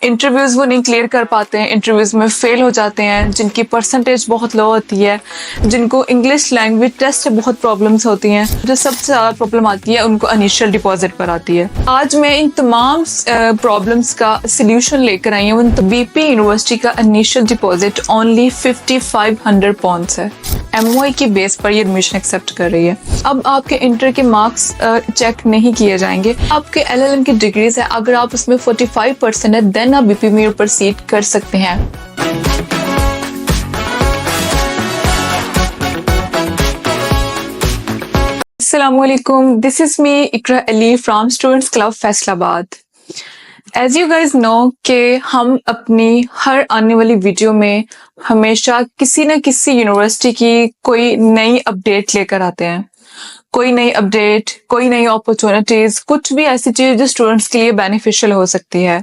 Interviews वो नहीं clear कर पाते हैं, इंटरव्यूज में फेल हो जाते हैं, जिनकी परसेंटेज बहुत लो होती है, जिनको इंग्लिश लैंग्वेज टेस्ट से बहुत प्रॉब्लम्स होती हैं। जो सबसे ज़्यादा प्रॉब्लम आती है उनको इनिशियल डिपॉजिट पर आती है। आज मैं इन तमाम प्रॉब्लम्स का सोल्यूशन लेकर आई हूँ। बीपी यूनिवर्सिटी का इनिशियल डिपॉजिट ओनली 5500 पॉन्ड्स है। MOE की बेस पर ये एडमिशन एक्सेप्ट कर रही है। अब आपके इंटर के मार्क्स चेक नहीं किए जाएंगे। आपके LLM की डिग्रीज है, अगर आप उसमें 45% है देन आप बीपी में प्रोसीड कर सकते हैं। अस्सलामुअलैकुम, this is me Iqra Ali from students club Faisalabad. As you guys know कि हम अपनी हर आने वाली वीडियो में हमेशा किसी न किसी यूनिवर्सिटी की कोई नई अपडेट लेकर आते हैं। कोई नई अपडेट, कोई नई अपॉर्चुनिटीज, कुछ भी ऐसी चीज जो स्टूडेंट्स के लिए बेनिफिशियल हो सकती है।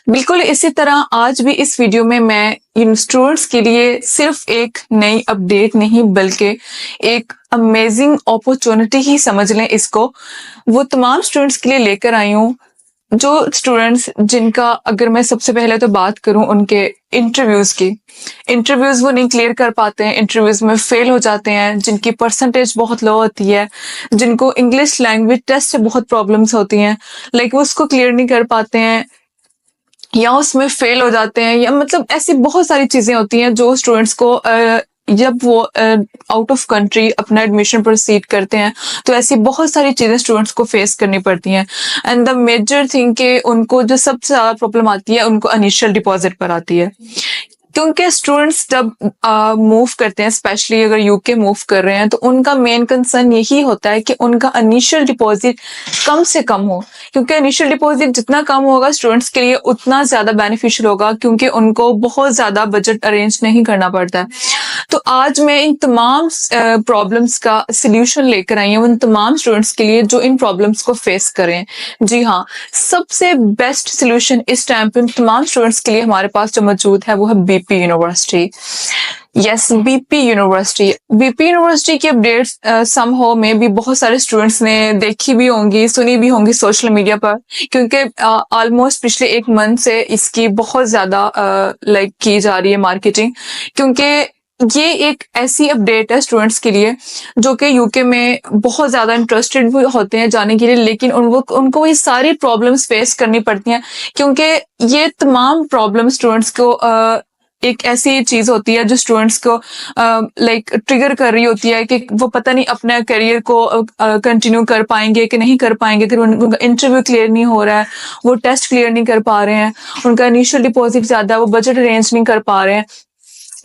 बिल्कुल इसी तरह आज भी इस वीडियो में मैं इन स्टूडेंट्स के लिए सिर्फ एक नई अपडेट नहीं बल्कि एक अमेजिंग अपॉर्चुनिटी ही समझ लें इसको, वो तमाम स्टूडेंट्स के लिए लेकर आई हूँ। जो स्टूडेंट्स जिनका, अगर मैं सबसे पहले तो बात करूं उनके इंटरव्यूज की, इंटरव्यूज वो नहीं क्लियर कर पाते हैं, इंटरव्यूज में फेल हो जाते हैं, जिनकी परसेंटेज बहुत लो होती है, जिनको इंग्लिश लैंग्वेज टेस्ट से बहुत प्रॉब्लम्स होती हैं, लाइक वो उसको क्लियर नहीं कर पाते हैं या उसमें फेल हो जाते हैं, या मतलब ऐसी बहुत सारी चीजें होती हैं जो स्टूडेंट्स को जब वो आउट ऑफ कंट्री अपना एडमिशन प्रोसीड करते हैं तो ऐसी बहुत सारी चीजें स्टूडेंट्स को फेस करनी पड़ती हैं। एंड द मेजर थिंग के उनको जो सबसे ज्यादा प्रॉब्लम आती है उनको इनिशियल डिपॉजिट पर आती है। क्योंकि स्टूडेंट्स जब मूव करते हैं, स्पेशली अगर यूके मूव कर रहे हैं, तो उनका मेन कंसर्न यही होता है कि उनका इनिशियल डिपॉजिट कम से कम हो, क्योंकि इनिशियल डिपॉजिट जितना कम होगा स्टूडेंट्स के लिए उतना ज्यादा बेनिफिशियल होगा, क्योंकि उनको बहुत ज्यादा बजट अरेंज नहीं करना पड़ता है। तो आज मैं इन तमाम प्रॉब्लम्स का सोल्यूशन लेकर आई हूँ उन तमाम स्टूडेंट्स के लिए जो इन प्रॉब्लम्स को फेस करें। जी हाँ, सबसे बेस्ट सोल्यूशन इस टाइम पे तमाम स्टूडेंट्स के लिए हमारे पास जो मौजूद है वो है BP university. Yes, BP university. BP university की अपडेट्स समहाउ में भी बहुत सारे स्टूडेंट्स ने देखी भी होंगी, सुनी भी होंगी सोशल मीडिया पर, क्योंकि ऑलमोस्ट पिछले एक मंथ से इसकी बहुत ज्यादा लाइक की जा रही है मार्केटिंग, क्योंकि ये एक ऐसी अपडेट है स्टूडेंट्स के लिए जो कि यूके में बहुत ज्यादा इंटरेस्टेड भी होते हैं जाने के लिए, लेकिन उनको ये सारी प्रॉब्लम्स फेस करनी पड़ती हैं, क्योंकि ये तमाम प्रॉब्लम स्टूडेंट्स को एक ऐसी चीज होती है जो स्टूडेंट्स को लाइक ट्रिगर कर रही होती है कि वो पता नहीं अपना करियर को कंटिन्यू कर पाएंगे कि नहीं कर पाएंगे, अगर उनका इंटरव्यू क्लियर नहीं हो रहा है, वो टेस्ट क्लियर नहीं कर पा रहे हैं, उनका इनिशियल डिपॉजिट ज्यादा है, वो बजट अरेंज नहीं कर पा रहे हैं।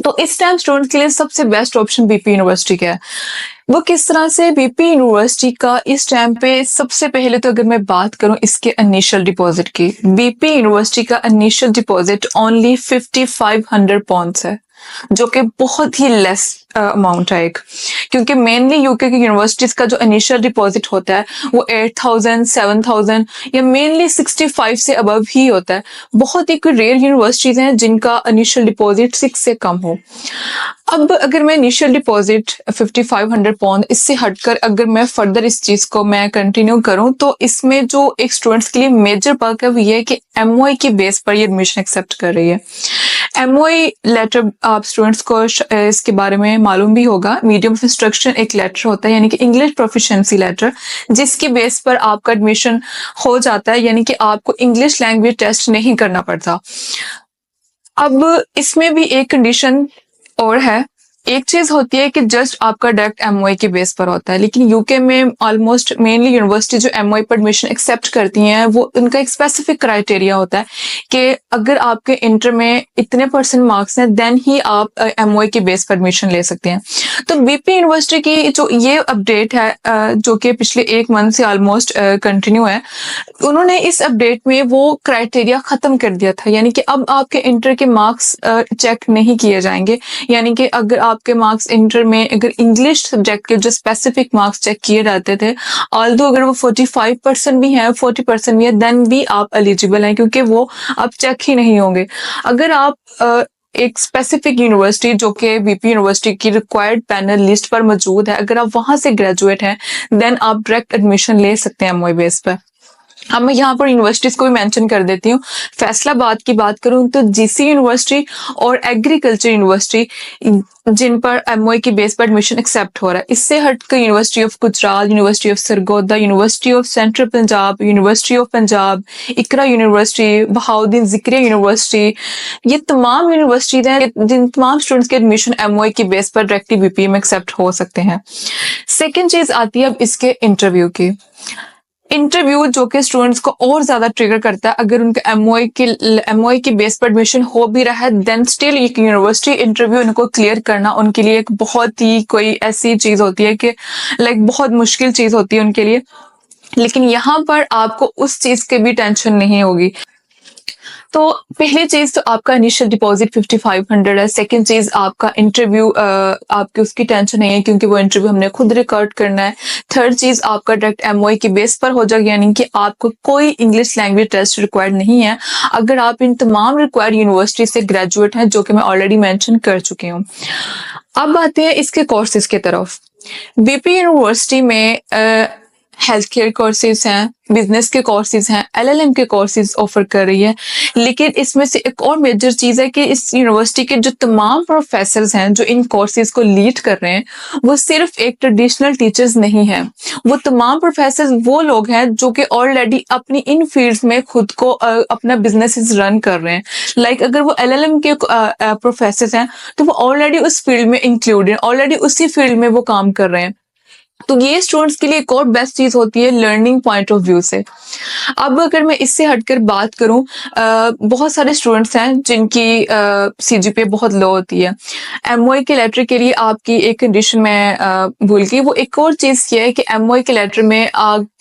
तो इस टाइम स्टूडेंट के लिए सबसे बेस्ट ऑप्शन बीपी यूनिवर्सिटी का है। वो किस तरह से? बीपी यूनिवर्सिटी का इस टाइम पे सबसे पहले तो अगर मैं बात करूं इसके इनिशियल डिपॉजिट की, बीपी यूनिवर्सिटी का इनिशियल डिपॉजिट ओनली 5500 पॉन्ड्स है, जो कि बहुत ही लेस अमाउंट है एक, क्योंकि मेनली यूके की यूनिवर्सिटीज का जो इनिशियल डिपॉजिट होता है वो 8000, 7000 या मेनली 65 से अबव ही होता है। बहुत ही रेयर यूनिवर्सिटीज हैं जिनका इनिशियल डिपॉजिट 6 से कम हो। अब अगर मैं इनिशियल डिपॉजिट 5500 पॉन्ड इससे हटकर अगर मैं फर्दर इस चीज को मैं कंटिन्यू करूं, तो इसमें जो एक स्टूडेंट्स के लिए मेजर पर्क है वो ये है कि MOE की बेस पर ये एडमिशन एक्सेप्ट कर रही है। MOE लेटर, आप स्टूडेंट्स को इसके बारे में मालूम भी होगा, मीडियम ऑफ इंस्ट्रक्शन एक लेटर होता है, यानी कि इंग्लिश प्रोफिशिएंसी लेटर, जिसकी बेस पर आपका एडमिशन हो जाता है, यानी कि आपको इंग्लिश लैंग्वेज टेस्ट नहीं करना पड़ता। अब इसमें भी एक कंडीशन और है, एक चीज होती है कि जस्ट आपका डायरेक्ट MOE के बेस पर होता है, लेकिन यूके में ऑलमोस्ट मेनली यूनिवर्सिटी जो MOE पर एडमिशन एक्सेप्ट करती हैं वो उनका एक स्पेसिफिक क्राइटेरिया होता है कि अगर आपके इंटर में इतने % मार्क्स हैं देन ही आप MOE के बेस पर एडमिशन ले सकते हैं। तो बीपी यूनिवर्सिटी की जो ये अपडेट है जो कि पिछले एक मंथ से ऑलमोस्ट कंटिन्यू है, उन्होंने इस अपडेट में वो क्राइटेरिया खत्म कर दिया था, यानी कि अब आपके इंटर के मार्क्स चेक नहीं किए जाएंगे, यानी कि अगर आपके मार्क्स इंटर में अगर इंग्लिश सब्जेक्ट के जो स्पेसिफिक मार्क्स चेक किए जाते थे, ऑल्दो अगर वो 45% भी है, 40% भी है, देन भी आप एलिजिबल हैं, क्योंकि वो अब चेक ही नहीं होंगे। अगर आप एक स्पेसिफिक यूनिवर्सिटी जो कि बीपी यूनिवर्सिटी की रिक्वायर्ड पैनल लिस्ट पर मौजूद है, अगर आप वहां से ग्रेजुएट हैं देन आप डायरेक्ट एडमिशन ले सकते हैं MOE बेस पर। अब मैं यहाँ पर यूनिवर्सिटीज को भी मेंशन कर देती हूँ। फैसलाबाद की बात करूँ तो जीसी यूनिवर्सिटी और एग्रीकल्चर यूनिवर्सिटी जिन पर एमओए की बेस पर एडमिशन एक्सेप्ट हो रहा है। इससे हटकर university of Gujrat, university of Sargodha, university of central Punjab, university of Punjab, Iqra university, Bahauddin Zakariya university, ये तमाम यूनिवर्सिटीज हैं जिन तमाम स्टूडेंट्स के एडमिशन एमओए की बेस पर डायरेक्टली बीपीए में एक्सेप्ट हो सकते हैं। सेकेंड चीज आती है अब इसके इंटरव्यू की। इंटरव्यू जो कि स्टूडेंट्स को और ज्यादा ट्रिगर करता है। अगर उनके एमओए की बेस पर एडमिशन हो भी रहा है देन स्टिल एक यूनिवर्सिटी इंटरव्यू उनको क्लियर करना उनके लिए एक बहुत ही कोई ऐसी चीज होती है कि लाइक बहुत मुश्किल चीज होती है उनके लिए। लेकिन यहाँ पर आपको उस चीज की भी टेंशन नहीं होगी। तो पहली चीज तो आपका इनिशियल डिपॉजिट 5500 है। सेकंड चीज आपका इंटरव्यू आपकी उसकी टेंशन नहीं है क्योंकि वो इंटरव्यू हमने खुद रिकॉर्ड करना है। थर्ड चीज आपका डायरेक्ट एमओए की बेस पर हो जाएगा, यानी कि आपको कोई इंग्लिश लैंग्वेज टेस्ट रिक्वायर्ड नहीं है अगर आप इन तमाम रिक्वायर्ड यूनिवर्सिटी से ग्रेजुएट हैं, जो कि मैं ऑलरेडी मेंशन कर चुकी हूँ। अब आते हैं इसके कोर्सेज की तरफ। बीपी यूनिवर्सिटी में हेल्थ केयर कोर्सेज हैं, बिजनेस के कोर्सेज हैं, एलएलएम के कोर्सेज ऑफर कर रही है। लेकिन इसमें से एक और मेजर चीज है कि इस यूनिवर्सिटी के जो तमाम प्रोफेसर्स हैं जो इन कोर्सेज को लीड कर रहे हैं वो सिर्फ एक ट्रेडिशनल टीचर्स नहीं है। वो तमाम प्रोफेसर्स वो लोग हैं जो कि ऑलरेडी अपनी इन फील्ड्स में खुद को अपना बिजनेस रन कर रहे हैं। लाइक अगर वो एलएलएम के प्रोफेसर्स हैं तो वो ऑलरेडी उस फील्ड में इंक्लूड है, ऑलरेडी उसी फील्ड में वो काम कर रहे हैं। तो ये स्टूडेंट्स के लिए एक और बेस्ट चीज होती है लर्निंग पॉइंट ऑफ व्यू से। अब अगर मैं इससे हटकर बात करूं, बहुत सारे स्टूडेंट्स हैं जिनकी सीजीपीए बहुत लो होती है। एमओए के लेटर के लिए आपकी एक कंडीशन मैं भूल गई, वो एक और चीज ये है कि एमओए के लेटर में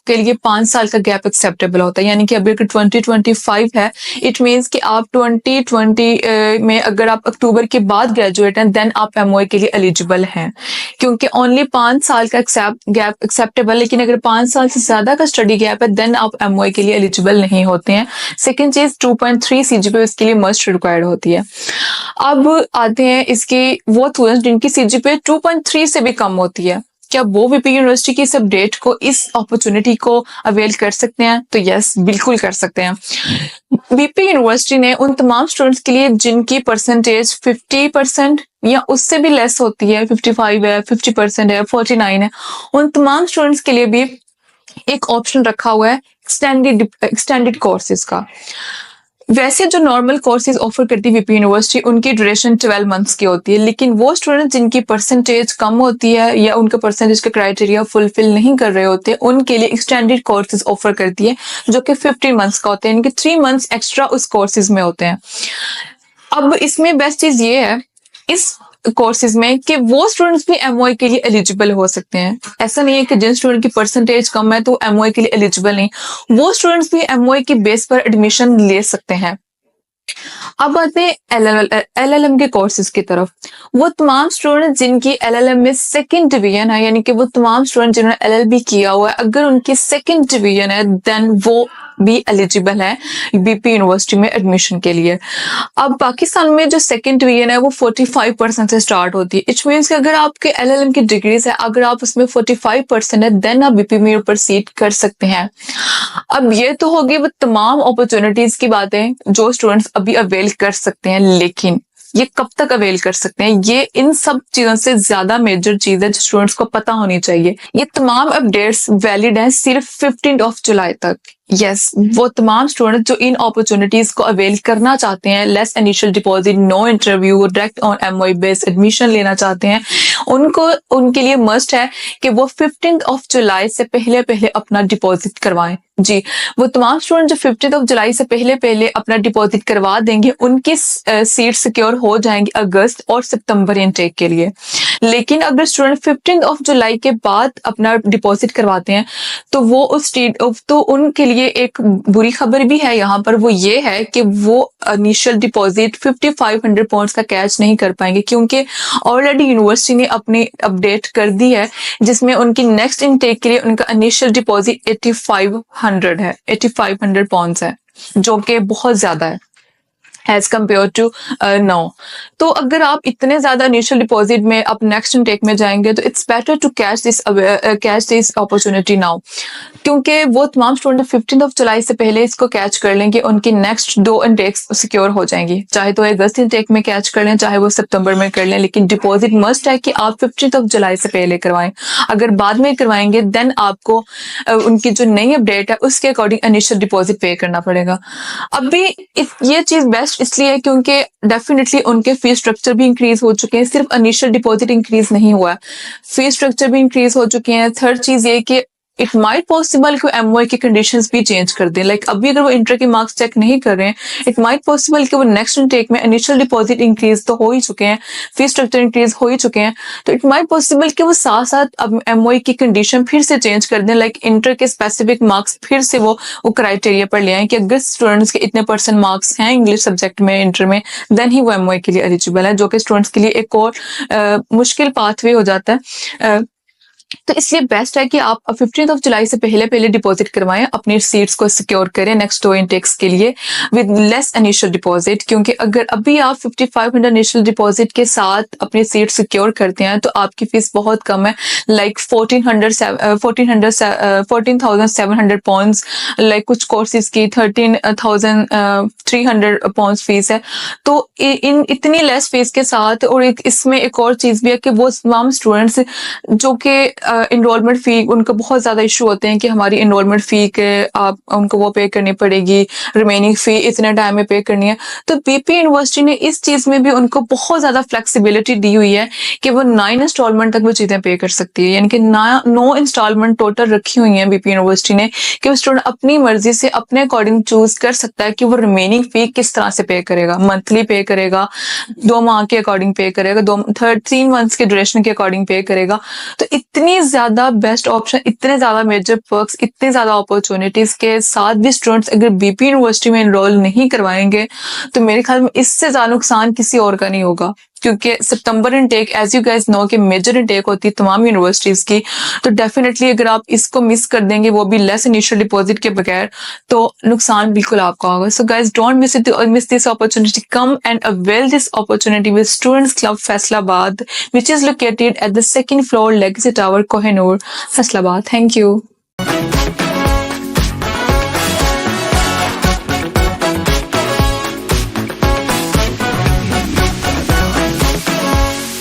के लिए 5 साल का गैप एक्सेप्टेबल होता है। यानी कि अभी अगर 2025 है, इट मीन्स कि आप 2020 में अगर आप अक्टूबर के बाद ग्रेजुएट हैं देन आप एमओए के लिए एलिजिबल हैं, क्योंकि ओनली 5 साल का गैप एक्सेप्टेबल। लेकिन अगर 5 साल से ज्यादा का स्टडी गैप है देन आप एमओए के लिए एलिजिबल नहीं होते हैं। सेकेंड चीज 2.3 सीजीपीए इसके लिए मस्ट रिक्वायर्ड होती है। अब आते हैं इसकी वो स्टूडेंट्स जिनकी सीजीपीए 2.3 से भी कम होती है, क्या वो बीपी यूनिवर्सिटी की इस अपडेट को, इस अपॉर्चुनिटी को अवेल कर सकते हैं? तो यस, बिल्कुल कर सकते हैं। बीपी यूनिवर्सिटी ने उन तमाम स्टूडेंट्स के लिए जिनकी परसेंटेज 50% या उससे भी लेस होती है, 55 है, 50% है, 49 है, उन तमाम स्टूडेंट्स के लिए भी एक ऑप्शन रखा हुआ है एक्सटेंडेड कोर्सेज का। वैसे जो नॉर्मल कोर्सेज ऑफर करती है बीपी यूनिवर्सिटी उनकी ड्यूरेशन 12 मंथ्स की होती है, लेकिन वो स्टूडेंट जिनकी परसेंटेज कम होती है या उनका परसेंटेज का क्राइटेरिया फुलफिल नहीं कर रहे होते उनके लिए एक्सटेंडेड कोर्सेज ऑफर करती है जो कि 15 मंथ्स का होता है, यानी कि 3 मंथ्स एक्स्ट्रा उस कोर्सेज में होते हैं। अब इसमें बेस्ट चीज ये है इस कोर्सेज में कि वो स्टूडेंट्स भी एमओए के लिए एलिजिबल हो सकते हैं। ऐसा नहीं है कि जिन स्टूडेंट की परसेंटेज कम है तो एमओए के लिए एलिजिबल नहीं, वो स्टूडेंट्स भी एमओए की बेस पर एडमिशन ले सकते हैं। अब आते हैं एलएलएम के कोर्सेज की तरफ। वो तमाम स्टूडेंट जिनकी एलएलएम में सेकंड डिवीजन है, यानी कि वो तमाम स्टूडेंट जिन्होंने एलएलबी किया हुआ है, अगर उनकी सेकंड डिवीजन है देन वो भी एलिजिबल है बीपी यूनिवर्सिटी में एडमिशन के लिए। अब पाकिस्तान में जो सेकंड डिवीजन है वो 45% से स्टार्ट होती है। इट मीन्स कि अगर आपके एलएलएम की डिग्रीज है, अगर आप उसमें 45% है देन आप बीपी में प्रोसीड कर सकते हैं। अब ये तो होगी वो तमाम अपॉर्चुनिटीज की बातें जो स्टूडेंट्स अभी अवेल कर सकते हैं, लेकिन ये कब तक अवेल कर सकते हैं, ये इन सब चीजों से ज्यादा मेजर चीज है जो स्टूडेंट्स को पता होनी चाहिए। ये तमाम अपडेट्स वैलिड हैं सिर्फ 15 जुलाई तक। यस, वो तमाम स्टूडेंट जो इन अपॉर्चुनिटीज को अवेल करना चाहते हैं, less initial deposit, no interview, direct on MOA based admission लेना चाहते हैं, उनके लिए मस्ट है कि वो 15 जुलाई से पहले अपना डिपॉजिट करवाएं। जी, वो तमाम स्टूडेंट जो 15 जुलाई से पहले अपना डिपॉजिट करवा देंगे उनकी सीट सिक्योर हो जाएंगी अगस्त और सितंबर इनटेक के लिए। लेकिन अगर स्टूडेंट 15 जुलाई के बाद अपना डिपॉजिट करवाते हैं तो वो तो उनके लिए एक बुरी खबर भी है यहाँ पर, वो ये है कि वो इनिशियल डिपॉजिट 5500 पाउंड्स का कैच नहीं कर पाएंगे, क्योंकि ऑलरेडी यूनिवर्सिटी ने अपनी अपडेट कर दी है जिसमें उनकी नेक्स्ट इनटेक के लिए उनका इनिशियल डिपॉजिट 8500 पाउंड्स है, जो कि बहुत ज्यादा है। As compare to now. तो अगर आप इतने ज्यादा इनिशियल डिपॉजिट में आप नेक्स्ट इनटेक में जाएंगे तो it's better to catch this opportunity now, क्योंकि वो तमाम स्टूडेंट 15 जुलाई से पहले इसको कैच कर लेंगे, उनकी नेक्स्ट 2 इनटेक्स सिक्योर हो जाएंगी। चाहे तो अगस्त इनटेक में कैच कर लें, चाहे वो सितंबर में कर लें, लेकिन डिपॉजिट मस्ट है कि आप 15 जुलाई से पहले करवाएं। अगर बाद में करवाएंगे देन आपको उनकी जो नई अपडेट है उसके अकॉर्डिंग इनिशियल डिपॉजिट पे करना पड़ेगा। अभी ये चीज बेस्ट इसलिए है क्योंकि डेफिनेटली उनके फीस स्ट्रक्चर भी इंक्रीज हो चुके हैं, सिर्फ इनिशियल डिपॉजिट इंक्रीज नहीं हुआ है, फीस स्ट्रक्चर भी इंक्रीज हो चुके हैं। थर्ड चीज ये कि इट माइट पॉसिबल कि एमओआई की कंडीशंस भी चेंज कर दें। लाइक अभी अगर वो इंटर के मार्क्स चेक नहीं कर रहे हैं, इट माइट पॉसिबल कि वो नेक्स्ट इनटेक में इनिशियल डिपॉजिट इंक्रीज तो हो ही चुके हैं, फीस स्ट्रक्चर इंक्रीज हो ही चुके हैं, तो इट माइट पॉसिबल कि वो साथ साथ अब एमओआई की कंडीशन फिर से चेंज कर दें। लाइक इंटर के स्पेसिफिक मार्क्स फिर से वो क्राइटेरिया पर ले आए कि अगर स्टूडेंट्स के इतने % मार्क्स हैं इंग्लिश सब्जेक्ट में इंटर में, देन ही वो एमओआई के लिए एलिजिबल है, जो कि स्टूडेंट्स के लिए एक और मुश्किल पाथवे हो जाता है। तो इसलिए बेस्ट है कि आप 15 जुलाई से पहले डिपॉजिट करवाएं, अपनी सीट्स को सिक्योर करें नेक्स्ट 2 इनटेक्स के लिए विद लेस इनिशियल डिपॉजिट, क्योंकि अगर अभी आप 5500 इनिशियल डिपॉजिट के साथ अपनी सीट सिक्योर करते हैं तो आपकी फीस बहुत कम है, लाइक 14,700 पॉन्ड्स, लाइक कुछ कोर्सेज की 13,300 पॉन्ड्स फीस है। तो इन इतनी लेस फीस के साथ, और इसमें एक और चीज भी है कि वो तमाम स्टूडेंट्स जो कि इनरोलमेंट फी, उनको बहुत ज्यादा इशू होते हैं कि हमारी इनरोलमेंट फी के आप उनको वो पे करनी पड़ेगी, रिमेनिंग फी इतने टाइम में पे करनी है। तो बीपी यूनिवर्सिटी ने इस चीज में भी उनको बहुत ज्यादा फ्लेक्सिबिलिटी दी हुई है कि वो 9 इंस्टॉलमेंट तक वो चीजें पे कर सकती है, यानी कि 9 इंस्टॉलमेंट टोटल रखी हुई है बीपी यूनिवर्सिटी ने कि वो स्टूडेंट अपनी मर्जी से अपने अकॉर्डिंग चूज कर सकता है कि वो रिमेनिंग फी किस तरह से पे करेगा, मंथली पे करेगा, 2 माह के अकॉर्डिंग पे करेगा, 3 मंथ्स के ड्यूरेशन के अकॉर्डिंग पे करेगा। तो इतनी ज्यादा बेस्ट ऑप्शन, इतने ज्यादा मेजर पर्क्स, इतने ज्यादा अपॉर्चुनिटीज के साथ भी स्टूडेंट्स अगर बीपी यूनिवर्सिटी में एनरोल नहीं करवाएंगे तो मेरे ख्याल में इससे ज्यादा नुकसान किसी और का नहीं होगा, क्योंकि सितंबर intake as you guys know कि मेजर इनटेक होती है तमाम यूनिवर्सिटीज की। तो डेफिनेटली अगर आप इसको मिस कर देंगे, वो भी लेस इनिशियल डिपॉजिट के बगैर, तो नुकसान बिल्कुल आपका होगा। So guys don't miss this opportunity, come and avail this opportunity with students club Faisalabad, which is located at the 2nd floor Legacy Tower, Kohinoor, Faisalabad. Thank you.